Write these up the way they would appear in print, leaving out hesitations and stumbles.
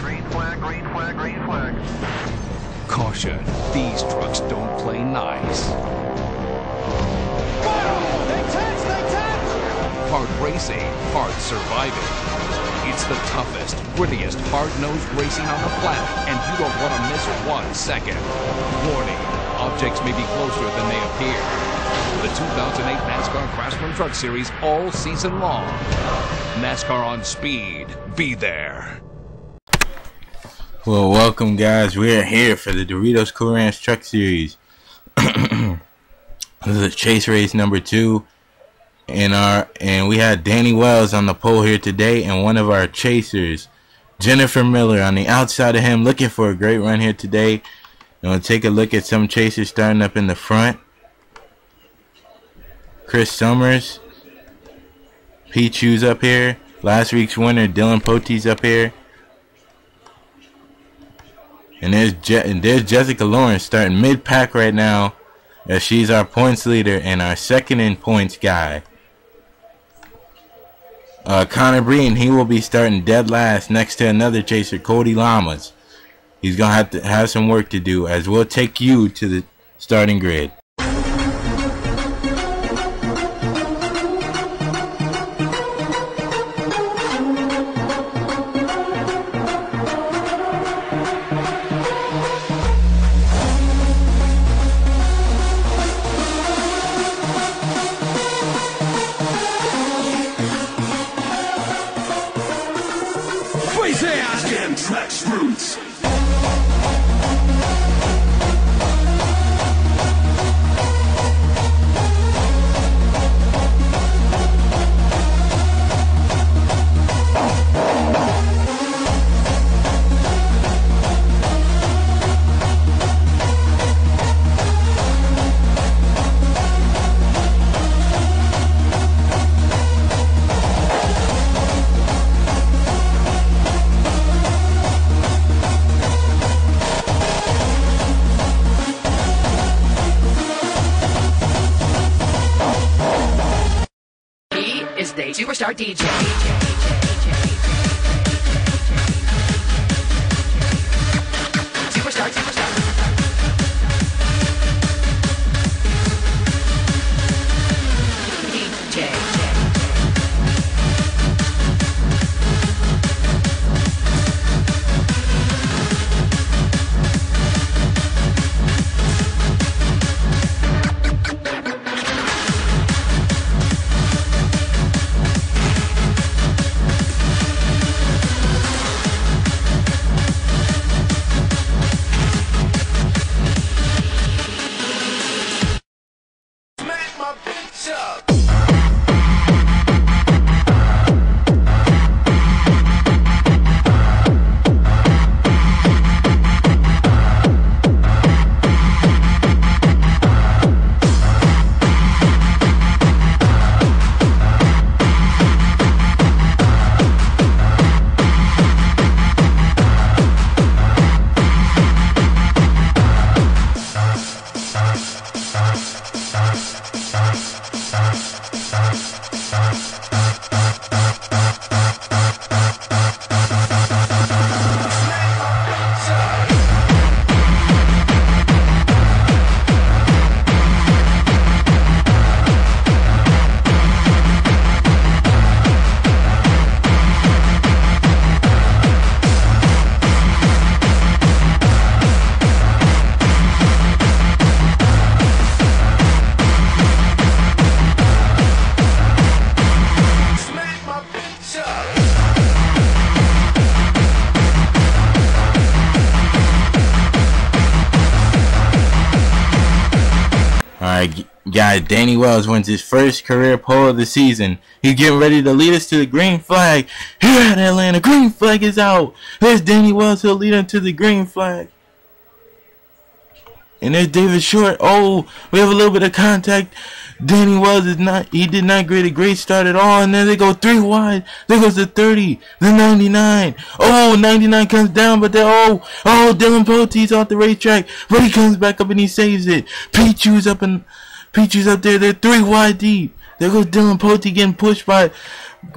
Green flag, green flag, green flag. Caution, these trucks don't play nice. They touch! Hard racing, hard surviving. It's the toughest, grittiest, hard-nosed racing on the planet, and you don't want to miss 1 second. Warning, objects may be closer than they appear. The 2008 NASCAR Craftsman Truck Series all season long. NASCAR on speed. Be there. Well, welcome guys. We're here for the Doritos Cool Ranch Truck Series. This is chase race number 2. And we had Danny Wells on the pole here today, and one of our chasers, Jennifer Miller, on the outside of him, looking for a great run here today. And we'll take a look at some chasers starting up in the front. Chris Summers, Pete Hughes up here. Last week's winner, Dylan Potte's up here. And there's Jessica Lawrence starting mid-pack right now, as she's our points leader and our second in points guy. Connor Breen, he will be starting dead last next to another chaser, Cody Lamas. He's going to have some work to do, as we'll take you to the starting grid. Tracks roots. Superstar DJ. Superstar. DJ. Alright guys, Danny Wells wins his first career pole of the season. He's getting ready to lead us to the green flag. Here at Atlanta, green flag is out. There's Danny Wells, he'll lead him to the green flag. And there's David Short. Oh, we have a little bit of contact. Danny Wells did not get a great start at all. And then they go 3 wide. There goes the 30, the 99. Oh, 99 comes down, but then, Dylan Potte's off the racetrack. But he comes back up and he saves it. Pete Hughes up there. They're 3 wide deep. There goes Dylan Potte getting pushed by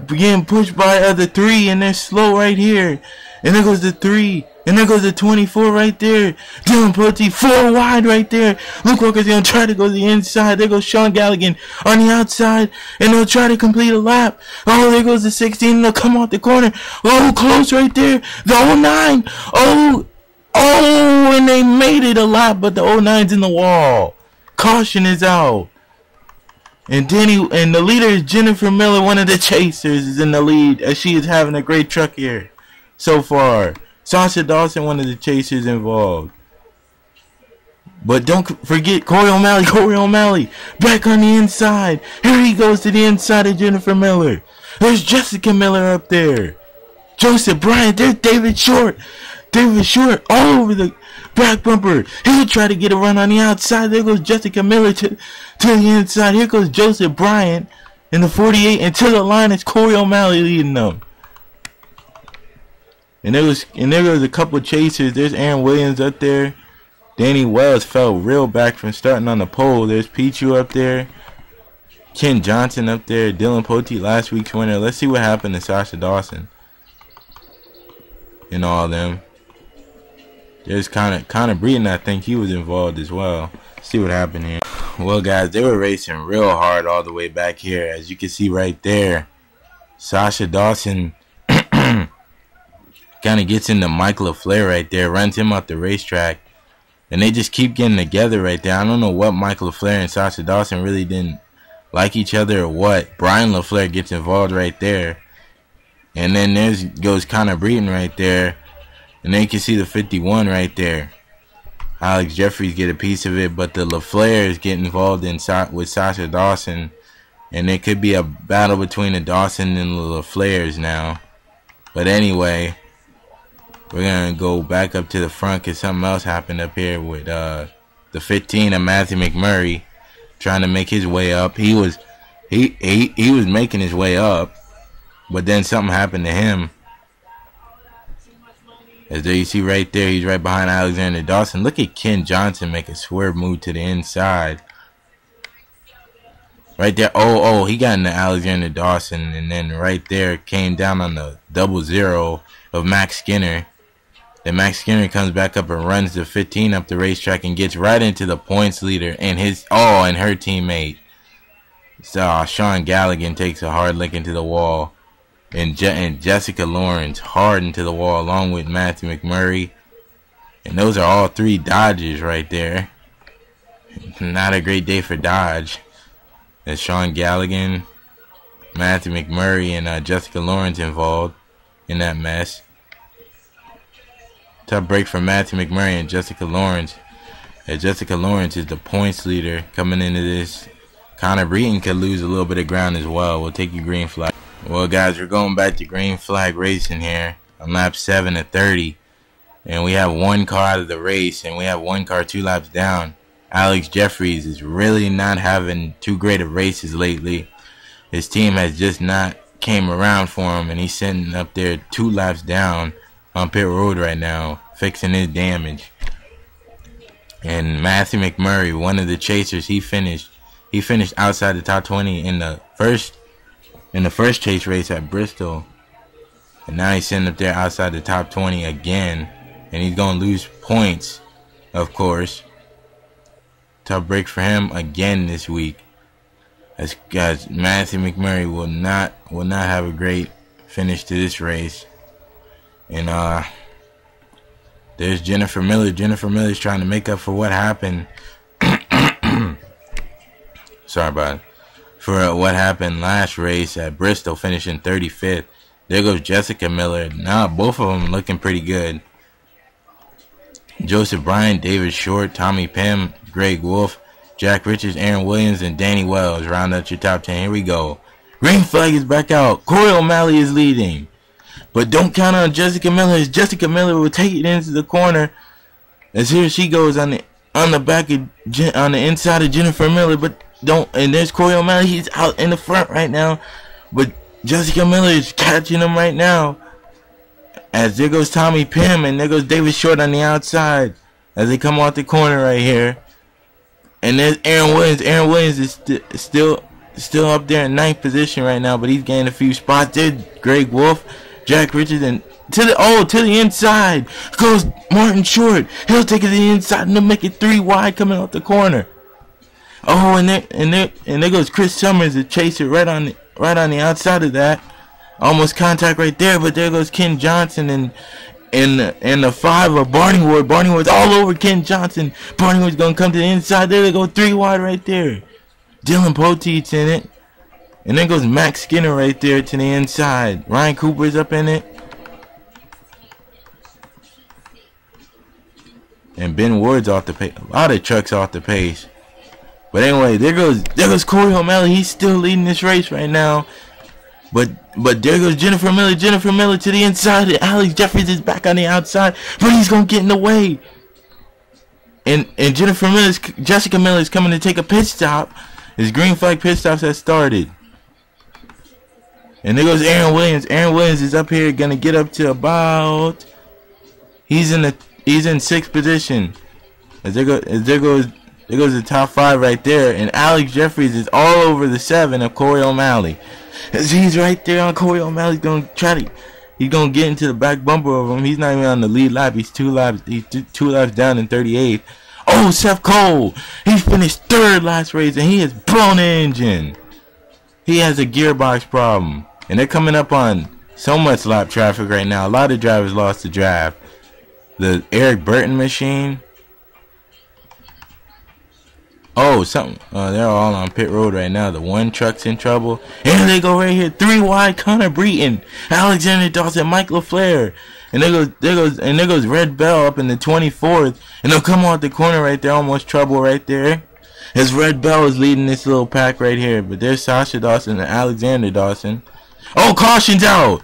the 3, and they're slow right here. And there goes the 3. And there goes the 24 right there. Dylan Pote 4 wide right there. Luke Walker's going to try to go to the inside. There goes Sean Galligan on the outside. And they'll try to complete a lap. Oh, there goes the 16. And they'll come out the corner. Oh, close right there. The 09. Oh, and they made it a lap. But the 09's in the wall. Caution is out. And the leader is Jennifer Miller. One of the chasers is in the lead. As she is having a great truck here so far. Sasha Dawson, one of the chasers involved. But don't forget Corey O'Malley. Back on the inside. Here he goes to the inside of Jennifer Miller. There's Jessica Miller up there. Joseph Bryant. There's David Short. All over the back bumper. He'll try to get a run on the outside. There goes Jessica Miller to the inside. Here goes Joseph Bryant in the 48. And to the line is Corey O'Malley leading them. And there was a couple chasers. There's Aaron Williams up there. Danny Wells fell real back from starting on the pole. There's Pichu up there. Ken Johnson up there. Dylan Pote, last week's winner. Let's see what happened to Sasha Dawson. And all of them. There's Connor Breeden, I think he was involved as well. Let's see what happened here. Well, guys, they were racing real hard all the way back here. As you can see right there. Sasha Dawson kind of gets into Mike LaFleur right there, runs him off the racetrack, and they just keep getting together right there. I don't know what Mike LaFleur and Sasha Dawson really didn't like each other or what. Brian LaFleur gets involved right there, and then goes Connor Breeden right there, and then you can see the 51 right there. Alex Jeffries get a piece of it, but the LaFleurs get involved with Sasha Dawson, and it could be a battle between the Dawson and the LaFleurs now. But anyway, we're going to go back up to the front because something else happened up here with the 15 of Matthew McMurray trying to make his way up. He was making his way up, but then something happened to him. As there you see right there, he's right behind Alexander Dawson. Look at Ken Johnson make a swerve move to the inside. Right there. Oh, he got into Alexander Dawson, and then right there came down on the 00 of Max Skinner. Then Max Skinner comes back up and runs the 15 up the racetrack and gets right into the points leader and her teammate. So Sean Galligan takes a hard lick into the wall, and Jessica Lawrence hard into the wall along with Matthew McMurray. And those are all 3 Dodgers right there. Not a great day for Dodge. There's Sean Galligan, Matthew McMurray, and Jessica Lawrence involved in that mess. Tough break for Matthew McMurray and Jessica Lawrence. As Jessica Lawrence is the points leader coming into this. Connor Breeden could lose a little bit of ground as well. We'll take your green flag. Well, guys, we're going back to green flag racing here on lap 7 of 30. And we have 1 car out of the race, and we have 1 car 2 laps down. Alex Jeffries is really not having too great of races lately. His team has just not came around for him, and he's sitting up there 2 laps down on pit road right now, fixing his damage. And Matthew McMurray, one of the chasers, he finished outside the top 20 in the first chase race at Bristol. And now he's sitting up there outside the top 20 again, and he's going to lose points, of course. Tough break for him again this week. As guys, Matthew McMurray will not have a great finish to this race. And there's Jennifer Miller. Jennifer Miller's trying to make up for what happened. Sorry about it. For what happened last race at Bristol, finishing 35th. There goes Jessica Miller. Now both of them looking pretty good. Joseph Bryant, David Short, Tommy Pym, Greg Wolf, Jack Richards, Aaron Williams, and Danny Wells round out your top 10. Here we go. Green flag is back out. Corey O'Malley is leading. But don't count on Jessica Miller, as Jessica Miller will take it into the corner. As here she goes on the inside of Jennifer Miller, but and there's Corey O'Malley. He's out in the front right now, but Jessica Miller is catching him right now. As there goes Tommy Pym, and there goes David Short on the outside as they come off the corner right here. And there's Aaron Williams. Aaron Williams is still up there in 9th position right now, but he's gained a few spots. There's Greg Wolf, Jack Richards, and to the inside goes Martin Short. He'll take it to the inside and they'll make it 3 wide coming off the corner. Oh, and there goes Chris Summers to chase it right on the outside of that. Almost contact right there, but there goes Ken Johnson and the 5 of Barney Ward. Barney Ward's all over Ken Johnson. Barney Ward's gonna come to the inside. There they go, 3 wide right there. Dylan Poteet's in it. And then goes Max Skinner right there to the inside. Ryan Cooper's up in it. And Ben Ward's off the pace. A lot of trucks off the pace. But anyway, there goes Corey O'Malley. He's still leading this race right now. But there goes Jennifer Miller. Jennifer Miller to the inside. Alex Jeffries is back on the outside, but he's gonna get in the way. And Jessica Miller's coming to take a pit stop. His green flag pit stops has started. And there goes Aaron Williams. Aaron Williams is up here, gonna get up to about. He's in 6th position. There goes the top 5 right there, and Alex Jeffries is all over the 7 of Corey O'Malley. As he's right there on Corey O'Malley, he's gonna get into the back bumper of him. He's not even on the lead lap. He's 2 laps down in 38th. Oh, Seth Cole, he finished 3rd last race, and he has blown the engine. He has a gearbox problem. And they're coming up on so much lap traffic right now. A lot of drivers lost the draft. The Eric Burton machine. Oh, they're all on pit road right now. The 1 truck's in trouble. And they go right here. 3 wide, Connor Breton, Alexander Dawson, Mike LaFleur. And there goes Red Bell up in the 24th. And they'll come off the corner right there. Almost trouble right there. As Red Bell is leading this little pack right here. But there's Sasha Dawson and Alexander Dawson. Oh, caution's out.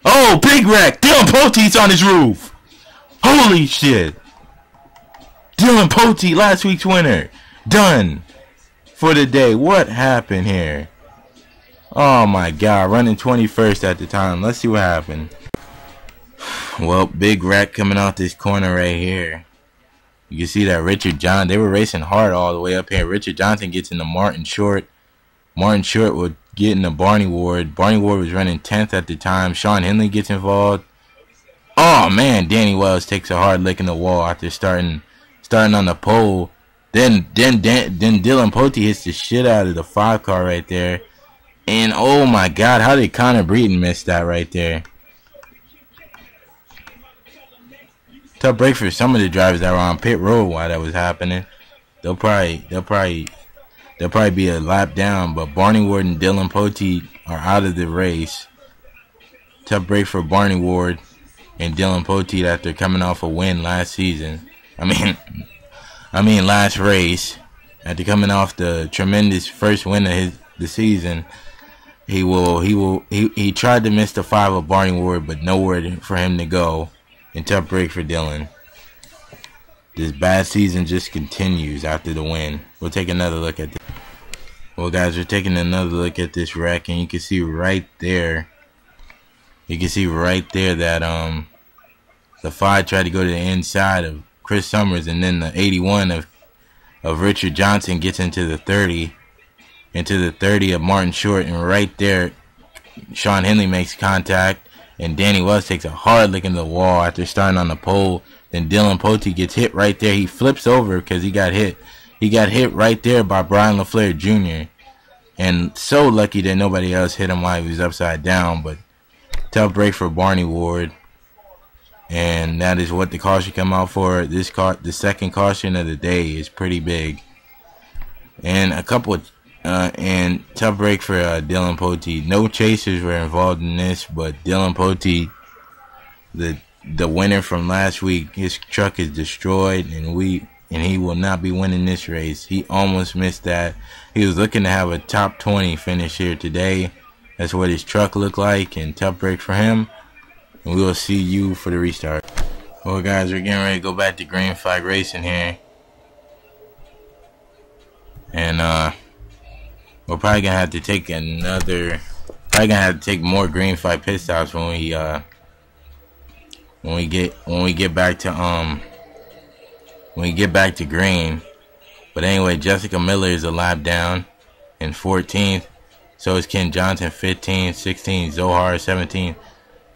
Oh, big wreck. Dylan Poteet's on his roof. Holy shit. Dylan Poteet, last week's winner. Done for the day. What happened here? Oh my god. Running 21st at the time. Let's see what happened. Well, big wreck coming off this corner right here. You can see that Richard Johnson, they were racing hard all the way up here. Richard Johnson gets into Martin Short. Martin Short would get into Barney Ward. Barney Ward was running 10th at the time. Sean Henley gets involved. Oh man, Danny Wells takes a hard lick in the wall after starting on the pole. Then Dylan Poteet hits the shit out of the 5 car right there. And oh my god, how did Connor Breton miss that right there? Tough break for some of the drivers that were on pit road while that was happening. They'll probably be a lap down, but Barney Ward and Dylan Poteet are out of the race. Tough break for Barney Ward and Dylan Poteet after coming off a win last season. I mean last race. After coming off the tremendous first win of the season, he tried to miss the 5 of Barney Ward, but nowhere for him to go. And tough break for Dylan. This bad season just continues after the win. We'll take another look at this. Well, guys, we're taking another look at this wreck, and you can see right there. That the 5 tried to go to the inside of Chris Summers, and then the 81 of Richard Johnson gets into the 30 of Martin Short, and right there, Sean Henley makes contact. And Danny Wells takes a hard lick into the wall after starting on the pole. Then Dylan Poteet gets hit right there. He flips over because he got hit. He got hit right there by Brian LaFleur Jr. And so lucky that nobody else hit him while he was upside down. But tough break for Barney Ward. And that is what the caution come out for. The second caution of the day is pretty big. And and tough break for Dylan Poteet. No chasers were involved in this, but Dylan Poteet, the winner from last week, his truck is destroyed, and he will not be winning this race. He almost missed that. He was looking to have a top 20 finish here today. That's what his truck looked like, and tough break for him. And we will see you for the restart. Well, guys, we're getting ready to go back to green flag racing here, and we're probably gonna have to take more green flag pit stops when we get back to green. But anyway, Jessica Miller is a lap down in 14th. So is Ken Johnson 15th, 16th, Zohar 17th,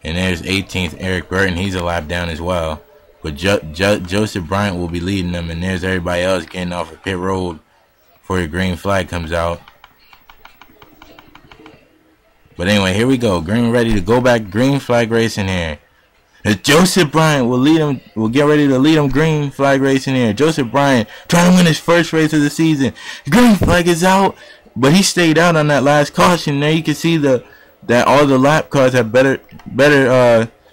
And there's 18th Eric Burton. He's a lap down as well. But Joseph Bryant will be leading them. And there's everybody else getting off of pit road before your green flag comes out. But anyway, here we go. Green ready to go back. Green flag racing here. Joseph Bryant will lead him. Will get ready to lead him. Green flag racing here. Joseph Bryant trying to win his first race of the season. Green flag is out, but he stayed out on that last caution. There you can see that all the lap cars have better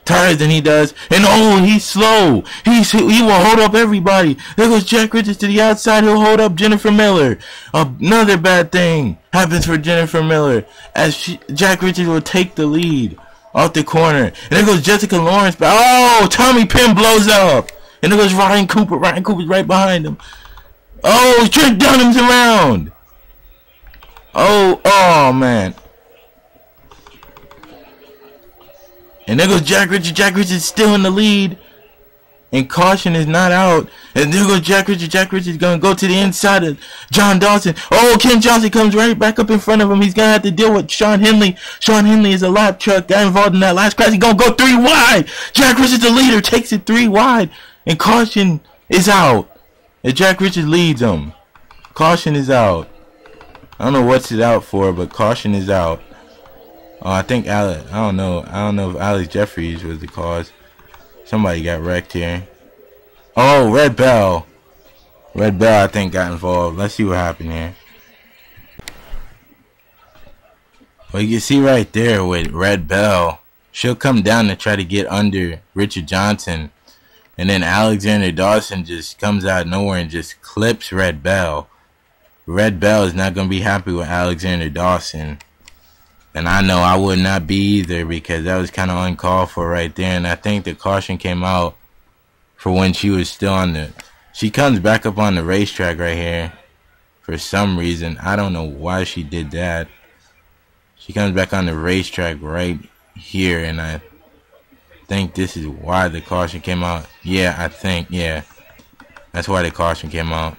tires than he does. And oh, he's slow. He will hold up everybody. There goes Jack Richards to the outside. He'll hold up Jennifer Miller. Another bad thing happens for Jennifer Miller as Jack Richards will take the lead off the corner. And there goes Jessica Lawrence. Oh, Tommy Pym blows up. And there goes Ryan Cooper. Ryan Cooper's right behind him. Oh, Trent Dunham's around. Oh man. And there goes Jack Richards. Jack Richards is still in the lead. And caution is not out. And there goes Jack Richards. Jack Richards is going to go to the inside of John Dawson. Oh, Ken Johnson comes right back up in front of him. He's going to have to deal with Sean Henley. Sean Henley is a lap truck. Got involved in that last crash. He's going to go 3 wide. Jack Richards, the leader, takes it 3 wide. And caution is out. And Jack Richards leads him. Caution is out. I don't know what's it out for, but caution is out. Oh, I think Alex. I don't know if Alex Jeffries was the cause. Somebody got wrecked here. Oh, Red Bell. Red Bell, I think, got involved. Let's see what happened here. Well, you can see right there with Red Bell. She'll come down to try to get under Richard Johnson. And then Alexander Dawson just comes out of nowhere and just clips Red Bell. Red Bell is not going to be happy with Alexander Dawson. And I know I would not be either, because that was kind of uncalled for right there. And I think the caution came out for when she was still on the... She comes back up on the racetrack right here for some reason. I don't know why she did that. She comes back on the racetrack right here, and I think this is why the caution came out. Yeah, I think, yeah. That's why the caution came out.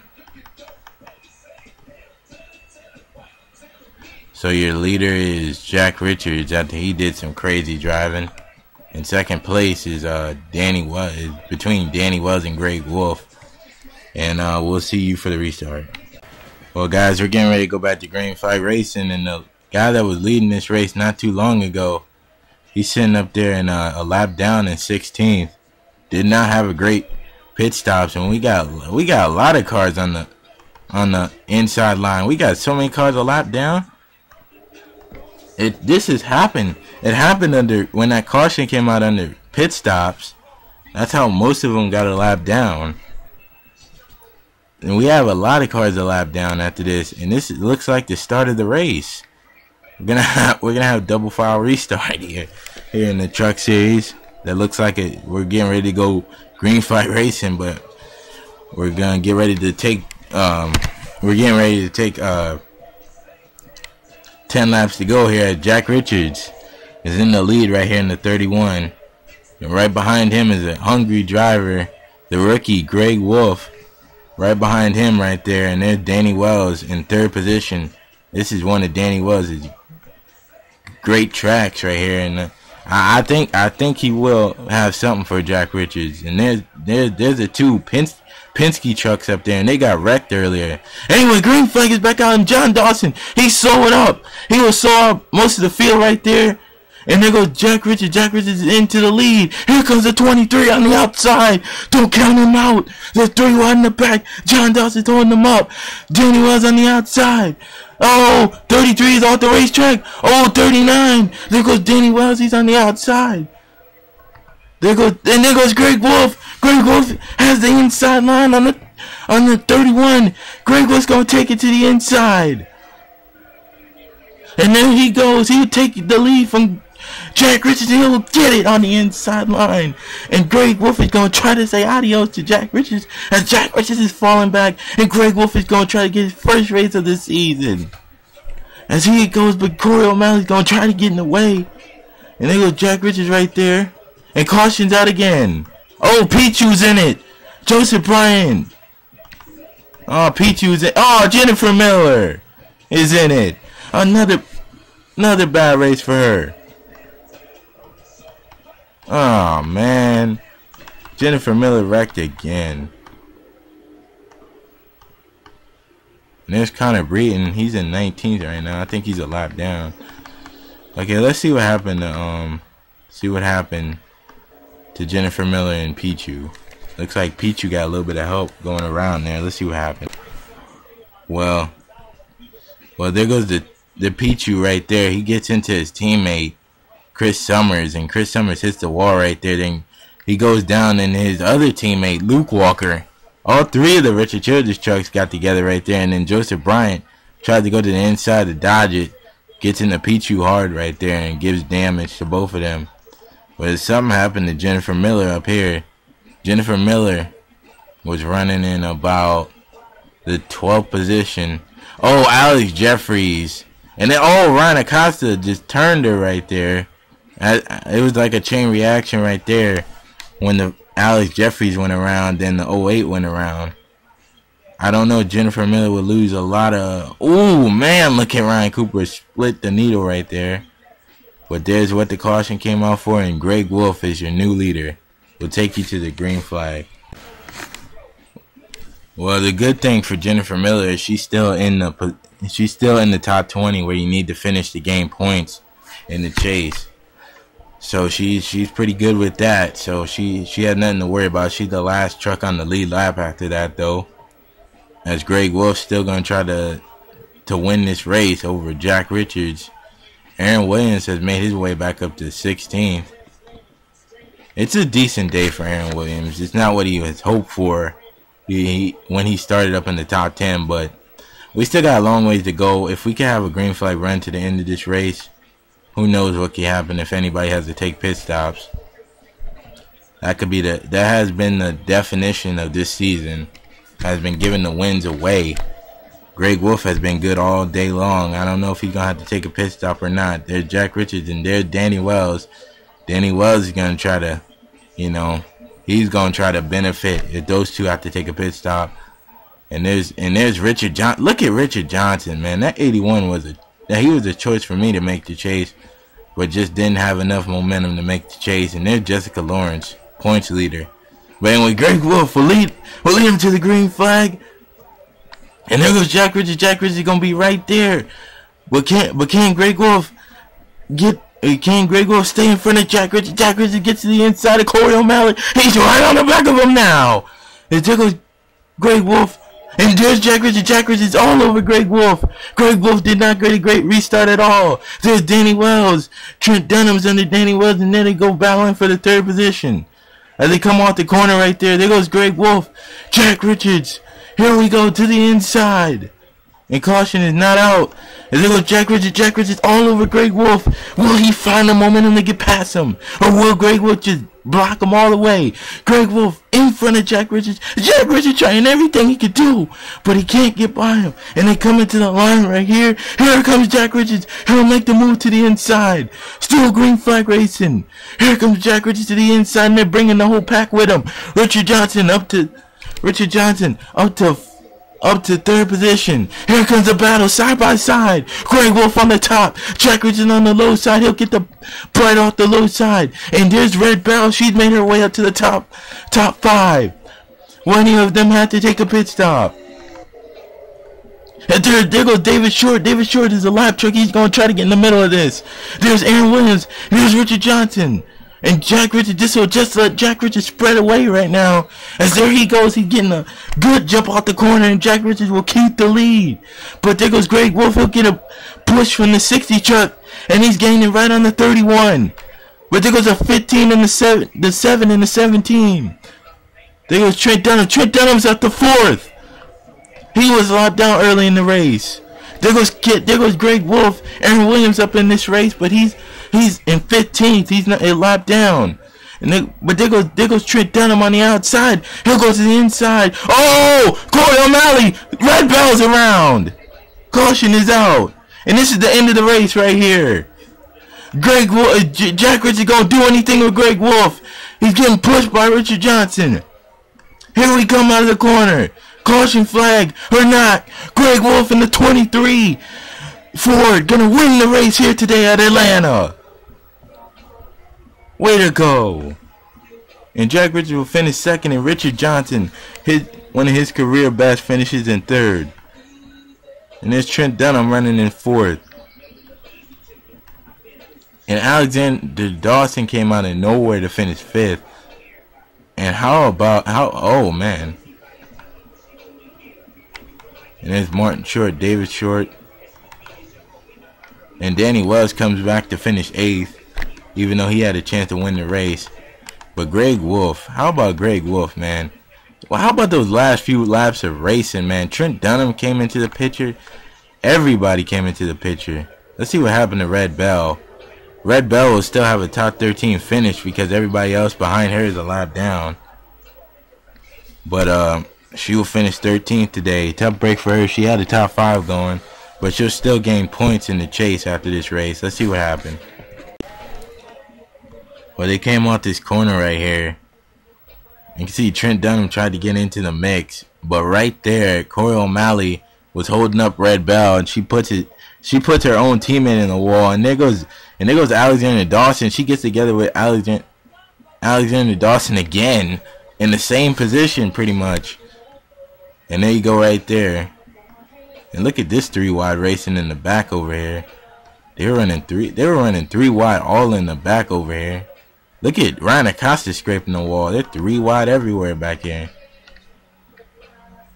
So your leader is Jack Richards after he did some crazy driving. In second place is Danny Wells, between Danny Wells and Greg Wolf. And we'll see you for the restart. Well, guys, we're getting ready to go back to green flag racing, and the guy that was leading this race not too long ago, he's sitting up there in a lap down in 16th. Did not have a great pit stops, and we got a lot of cars on the inside line. We got so many cars a lap down. This has happened. It happened when that caution came out under pit stops. That's how most of them got a lap down. And we have a lot of cars a lap down after this. And this looks like the start of the race. We're gonna have double file restart here in the truck series. That looks like it. We're getting ready to go green flag racing, but we're gonna get ready to take. We're getting ready to take 10 laps to go here. Jack Richards is in the lead right here in the 31. And right behind him is a hungry driver, the rookie Greg Wolf. Right behind him right there. And there's Danny Wells in 3rd position. This is one of Danny Wells' great tracks right here. And I think he will have something for Jack Richards. And there's the 2 Penske trucks up there, and they got wrecked earlier. Anyway, green flag is back out, and John Dawson, he's slowing up. He will slow up most of the field right there. And there goes Jack Richards. Jack Richards is into the lead. Here comes the 23 on the outside. Don't count him out. There's 3 wide in the back. John Dawson's holding them up. Danny Wells on the outside. Oh, 33 is off the racetrack. Oh, 39. There goes Danny Wells. He's on the outside. There goes Greg Wolf. Greg Wolf has the inside line on the 31. Greg Wolf's gonna take it to the inside. And there he goes. He'll take the lead from Jack Richards. He'll get it on the inside line. And Greg Wolf is gonna try to say adios to Jack Richards as Jack Richards is falling back. And Greg Wolf is gonna try to get his first race of the season. As he goes, but Corey O'Malley's gonna try to get in the way. And there goes Jack Richards right there. And caution's out again. Oh, Pichu's in it. Joseph Bryant. Oh, Pichu's in. Oh, Jennifer Miller is in it. Another bad race for her. Oh, man. Jennifer Miller wrecked again. And there's Connor Breton. He's in 19th right now. I think he's a lap down. Okay, let's see what happened to Jennifer Miller and Pichu. Looks like Pichu got a little bit of help going around there. Let's see what happened. Well, there goes the Pichu right there. He gets into his teammate Chris Summers, and Chris Summers hits the wall right there. Then he goes down, and his other teammate Luke Walker. All three of the Richard Childress trucks got together right there, and then Joseph Bryant tried to go to the inside to dodge it. Gets into Pichu hard right there and gives damage to both of them. But something happened to Jennifer Miller up here. Jennifer Miller was running in about the 12th position. Oh, Alex Jeffries. And then, Ryan Acosta just turned her right there. It was like a chain reaction right there when the Alex Jeffries went around, then the 08 went around. I don't know. Jennifer Miller would lose a lot of... Ooh, man, look at Ryan Cooper split the needle right there. But there's what the caution came out for, and Greg Wolf is your new leader. Will take you to the green flag. Well, the good thing for Jennifer Miller is she's still in the top 20 where you need to finish the game points in the chase. So she's pretty good with that. So she had nothing to worry about. She's the last truck on the lead lap after that, though. As Greg Wolf's still gonna try to win this race over Jack Richards. Aaron Williams has made his way back up to 16th. It's a decent day for Aaron Williams. It's not what he was hoped for when he started up in the top 10, but we still got a long ways to go. If we can have a green flag run to the end of this race, who knows what can happen if anybody has to take pit stops. That has been the definition of this season. Has been giving the wins away. Greg Wolf has been good all day long. I don't know if he's going to have to take a pit stop or not. There's Jack Richards and there's Danny Wells. Danny Wells is going to try to, he's going to try to benefit if those two have to take a pit stop. And there's Richard Johnson. Look at Richard Johnson, man. That 81 was a choice for me to make the chase, but just didn't have enough momentum to make the chase. And there's Jessica Lawrence, points leader. But anyway, Greg Wolf will lead him to the green flag. And there goes Jack Richards. Jack Richards is gonna be right there. But can Greg Wolf stay in front of Jack Richards? Jack Richards gets to the inside of Corey O'Malley. He's right on the back of him now. And there goes Greg Wolf. And there's Jack Richards. Jack Richards all over Greg Wolf. Greg Wolf did not get a great restart at all. There's Danny Wells. Trent Dunham's under Danny Wells, and then they go battling for the third position. As they come off the corner right there goes Greg Wolf. Jack Richards. Here we go to the inside. And caution is not out. And there goes Jack Richards. Jack Richards all over Greg Wolf. Will he find the momentum to get past him? Or will Greg Wolf just block him all the way? Greg Wolf in front of Jack Richards. Jack Richards trying everything he could do, but he can't get by him. And they come into the line right here. Here comes Jack Richards. He'll make the move to the inside. Still green flag racing. Here comes Jack Richards to the inside, and they're bringing the whole pack with him. Richard Johnson up to third position. Here comes the battle side by side. Greg Wolf on the top. Jack Richards on the low side. He'll get the bright off the low side. And there's Red Bell. She's made her way up to the top 5. One of them had to take a pit stop. And there goes David Short. David Short is a lap truck. He's going to try to get in the middle of this. There's Aaron Williams. There's Richard Johnson. And Jack Richards, this will just let Jack Richards spread away right now. As there he goes, he's getting a good jump off the corner, and Jack Richards will keep the lead. But there goes Greg Wolf. He'll get a push from the 60 truck, and he's gaining right on the 31. But there goes a 15 and the 7 and the 17. There goes Trent Dunham. Trent Dunham's at the 4th. He was locked down early in the race. There goes Greg Wolf. Aaron Williams up in this race, but he's in 15th. He's not a lap down. But there goes Trent Dunham on the outside. He'll go to the inside. Oh, Corey O'Malley. Red Bell's around. Caution is out. And this is the end of the race right here. Greg Wolf, Jack Richards gonna do anything with Greg Wolf. He's getting pushed by Richard Johnson. Here we come out of the corner. Caution flag or not. Greg Wolf in the 23 Ford gonna win the race here today at Atlanta. Way to go! And Jack Richards will finish second, and Richard Johnson one of his career best finishes in third. And there's Trent Dunham running in fourth. And Alexander Dawson came out of nowhere to finish fifth. And oh man. And there's Martin Short, David Short. And Danny Wells comes back to finish eighth, even though he had a chance to win the race. But Greg Wolf, how about Greg Wolf, man? Well, how about those last few laps of racing, man? Trent Dunham came into the picture. Everybody came into the picture. Let's see what happened to Red Bell. Red Bell will still have a top 13 finish because everybody else behind her is a lap down. But she will finish 13th today. Tough break for her. She had a top 5 going, but she'll still gain points in the chase after this race. Let's see what happened. Well, they came off this corner right here. You can see Trent Dunham tried to get into the mix, but right there, Corey O'Malley was holding up Red Bell, and she puts her own teammate in the wall, and there goes Alexander Dawson. She gets together with Alexander Dawson again in the same position, pretty much. And there you go, right there. And look at this 3 wide racing in the back over here. They were running 3 wide all in the back over here. Look at Ryan Acosta scraping the wall. They're 3 wide everywhere back here.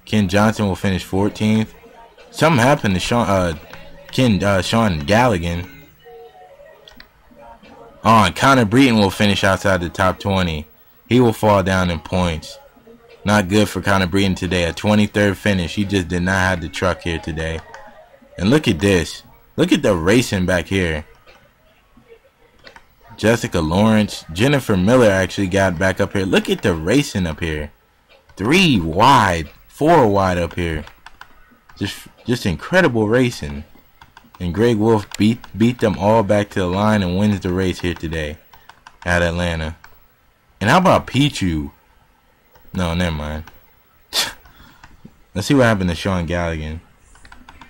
Ken Johnson will finish 14th. Something happened to Sean Galligan. Oh, and Connor Breton will finish outside the top 20. He will fall down in points. Not good for Connor Breton today. A 23rd finish. He just did not have the truck here today. And look at this. Look at the racing back here. Jessica Lawrence. Jennifer Miller actually got back up here. Look at the racing up here. 3 wide. 4 wide up here. Just incredible racing. And Greg Wolf beat them all back to the line and wins the race here today at Atlanta. And how about Pichu? No, never mind. Let's see what happened to Sean Galligan.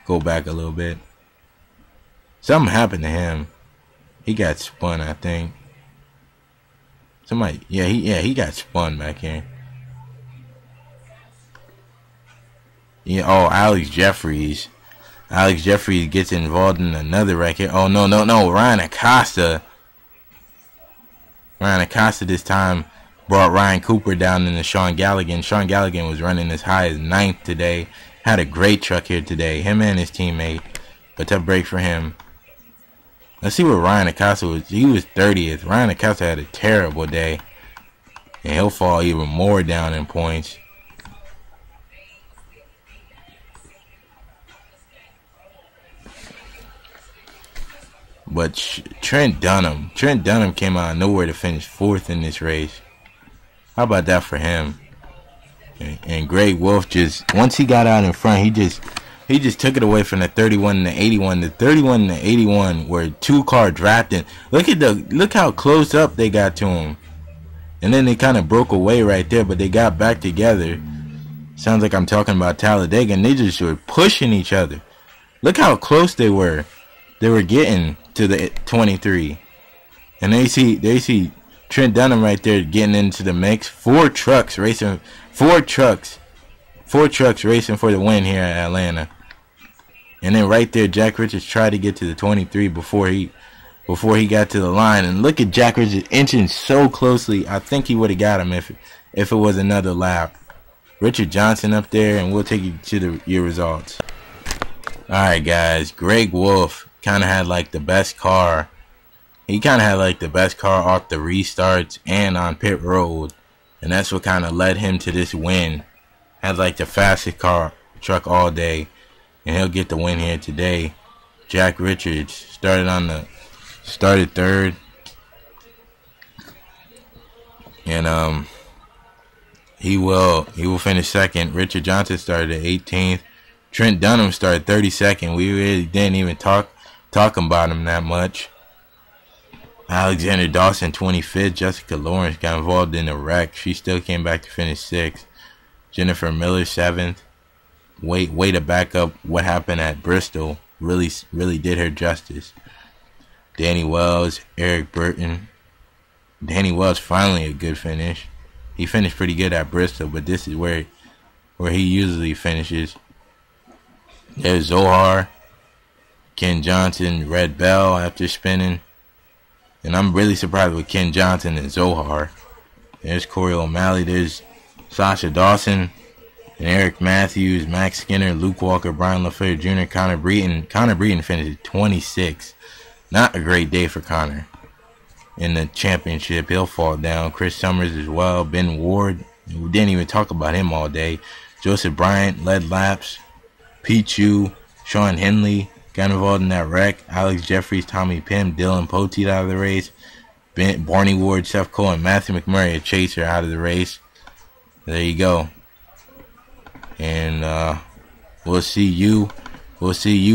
Go back a little bit. Something happened to him. He got spun, I think. He got spun back here. Yeah, oh, Alex Jeffries. Alex Jeffries gets involved in another wreck here. Oh, no. Ryan Acosta. Ryan Acosta this time brought Ryan Cooper down into Sean Galligan. Sean Galligan was running as high as 9th today. Had a great truck here today. Him and his teammate. But tough break for him. Let's see what Ryan Acosta was. He was 30th. Ryan Acosta had a terrible day. And he'll fall even more down in points. But Trent Dunham came out of nowhere to finish 4th in this race. How about that for him? And Greg Wolf once he got out in front, he just took it away from the 31 and the 81. The 31 and the 81 were 2-car drafting. Look how close up they got to him. And then they kind of broke away right there, but they got back together. Sounds like I'm talking about Talladega, and they just were pushing each other. Look how close they were. They were getting to the 23. And they see Trent Dunham right there getting into the mix. 4 trucks racing for the win here at Atlanta. And then right there, Jack Richards tried to get to the 23 before he got to the line. And look at Jack Richards inching so closely. I think he would have got him if it was another lap. Richard Johnson up there, and we'll take you to your results. Alright guys, Greg Wolf kind of had like the best car. He kind of had like the best car off the restarts and on pit road. And that's what kind of led him to this win. Had like the fastest truck all day. And he'll get the win here today. Jack Richards started 3rd. And he will finish 2nd. Richard Johnson started at 18th. Trent Dunham started 32nd. We really didn't even talk about him that much. Alexander Dawson 25th. Jessica Lawrence got involved in a wreck. She still came back to finish 6th. Jennifer Miller 7th. Way to back up what happened at Bristol. Really did her justice. Danny Wells, Eric Burton, Danny Wells finally a good finish. He finished pretty good at Bristol, but this is where he usually finishes. There's Zohar, Ken Johnson, Red Bell after spinning. And I'm really surprised with Ken Johnson and Zohar. There's Corey O'Malley. There's Sasha Dawson and Eric Matthews, Max Skinner, Luke Walker, Brian LaFleur Jr., Connor Breeden. Connor Breeden finished 26. Not a great day for Connor. In the championship, he'll fall down. Chris Summers as well. Ben Ward. We didn't even talk about him all day. Joseph Bryant led laps. Pete Chu, Sean Henley got involved in that wreck. Alex Jeffries, Tommy Pim, Dylan Poteet out of the race. Barney Ward, Seth Cole, and Matthew McMurray, a chaser, out of the race. There you go. And we'll see you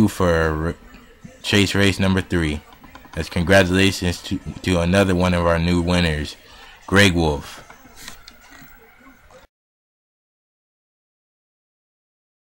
for chase race number 3. That's congratulations to another one of our new winners, Greg Wolf.